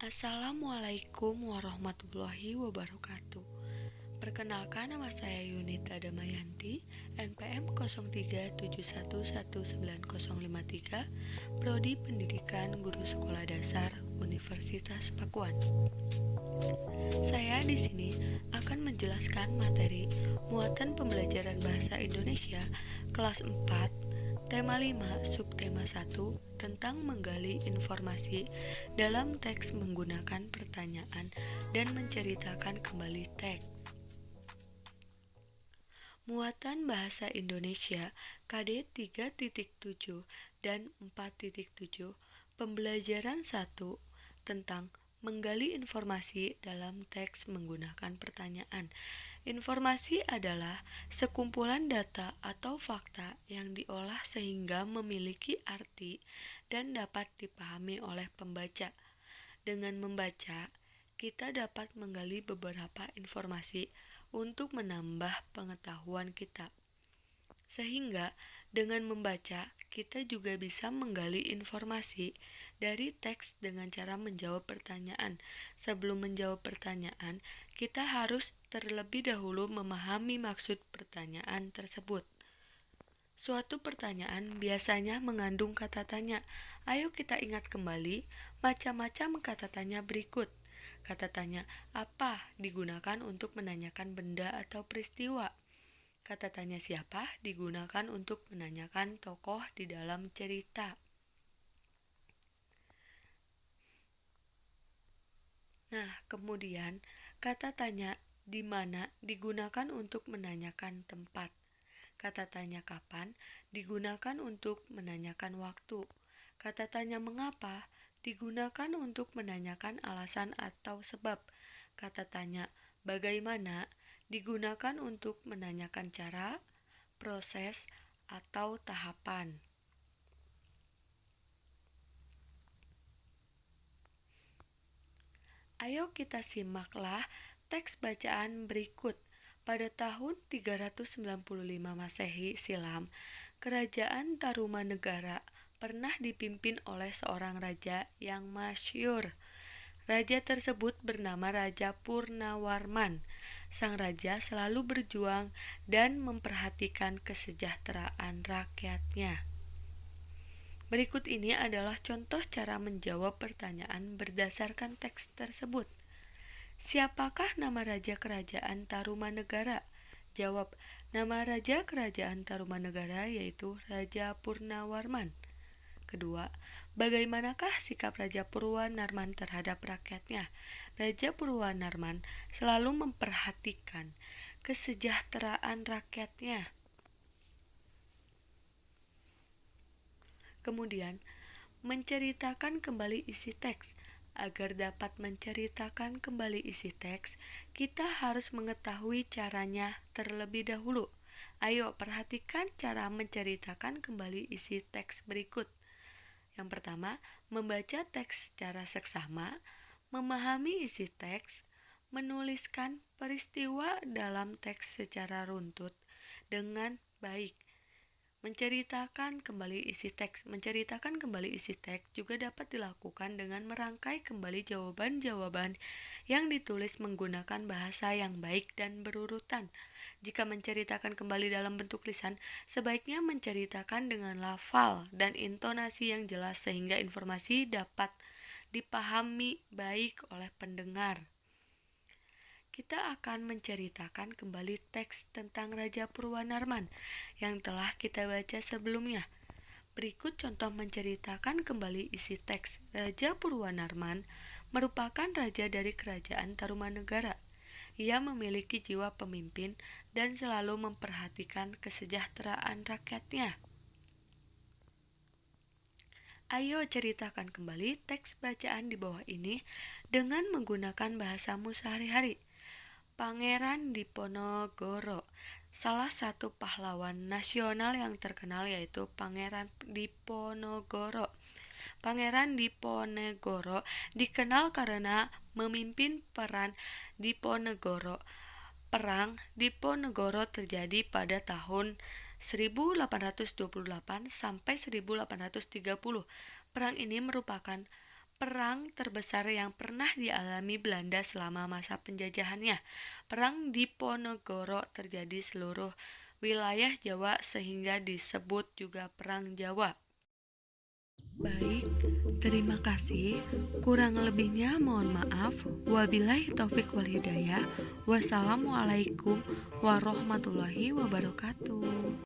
Assalamualaikum warahmatullahi wabarakatuh. Perkenalkan, nama saya Yunita Damayanti, NPM 0371190053, Prodi Pendidikan Guru Sekolah Dasar Universitas Pakuan. Saya di sini akan menjelaskan materi muatan pembelajaran bahasa Indonesia kelas 4, tema 5, subtema 1 tentang menggali informasi dalam teks menggunakan pertanyaan dan menceritakan kembali teks. Muatan bahasa Indonesia KD 3.7 dan 4.7 pembelajaran 1 tentang menggali informasi dalam teks menggunakan pertanyaan. Informasi adalah sekumpulan data atau fakta yang diolah sehingga memiliki arti dan dapat dipahami oleh pembaca. Dengan membaca, kita dapat menggali beberapa informasi untuk menambah pengetahuan kita. Sehingga dengan membaca, kita juga bisa menggali informasi dari teks dengan cara menjawab pertanyaan. Sebelum menjawab pertanyaan, kita harus terlebih dahulu memahami maksud pertanyaan tersebut. Suatu pertanyaan biasanya mengandung kata tanya. Ayo kita ingat kembali macam-macam kata tanya berikut. Kata tanya apa digunakan untuk menanyakan benda atau peristiwa. Kata tanya siapa digunakan untuk menanyakan tokoh di dalam cerita. Nah, kemudian kata tanya di mana digunakan untuk menanyakan tempat. Kata tanya kapan digunakan untuk menanyakan waktu. Kata tanya mengapa digunakan untuk menanyakan alasan atau sebab. Kata tanya bagaimana digunakan untuk menanyakan cara, proses, atau tahapan. Ayo kita simaklah teks bacaan berikut. Pada tahun 395 Masehi silam, Kerajaan Tarumanegara pernah dipimpin oleh seorang raja yang masyhur. Raja tersebut bernama Raja Purnawarman. Sang raja selalu berjuang dan memperhatikan kesejahteraan rakyatnya. Berikut ini adalah contoh cara menjawab pertanyaan berdasarkan teks tersebut. Siapakah nama Raja Kerajaan Tarumanegara? Jawab, nama Raja Kerajaan Tarumanegara yaitu Raja Purnawarman. Kedua, bagaimanakah sikap Raja Purwanarman terhadap rakyatnya? Raja Purwanarman selalu memperhatikan kesejahteraan rakyatnya. Kemudian, menceritakan kembali isi teks. Agar dapat menceritakan kembali isi teks, kita harus mengetahui caranya terlebih dahulu. Ayo perhatikan cara menceritakan kembali isi teks berikut. Yang pertama, membaca teks secara seksama, memahami isi teks, menuliskan peristiwa dalam teks secara runtut dengan baik. Menceritakan kembali isi teks juga dapat dilakukan dengan merangkai kembali jawaban-jawaban yang ditulis menggunakan bahasa yang baik dan berurutan. Jika menceritakan kembali dalam bentuk lisan, sebaiknya menceritakan dengan lafal dan intonasi yang jelas sehingga informasi dapat dipahami baik oleh pendengar. Kita akan menceritakan kembali teks tentang Raja Purwanarman yang telah kita baca sebelumnya. Berikut contoh menceritakan kembali isi teks. Raja Purwanarman merupakan raja dari Kerajaan Tarumanegara. Ia memiliki jiwa pemimpin dan selalu memperhatikan kesejahteraan rakyatnya. Ayo ceritakan kembali teks bacaan di bawah ini dengan menggunakan bahasamu sehari-hari. Pangeran Diponegoro, salah satu pahlawan nasional yang terkenal yaitu Pangeran Diponegoro. Pangeran Diponegoro dikenal karena memimpin perang Diponegoro. Perang Diponegoro terjadi pada tahun 1828 sampai 1830. Perang ini merupakan perang terbesar yang pernah dialami Belanda selama masa penjajahannya. Perang Diponegoro terjadi seluruh wilayah Jawa sehingga disebut juga Perang Jawa. Baik, terima kasih. Kurang lebihnya mohon maaf. Wabillahi taufik wal hidayah. Wassalamualaikum warahmatullahi wabarakatuh.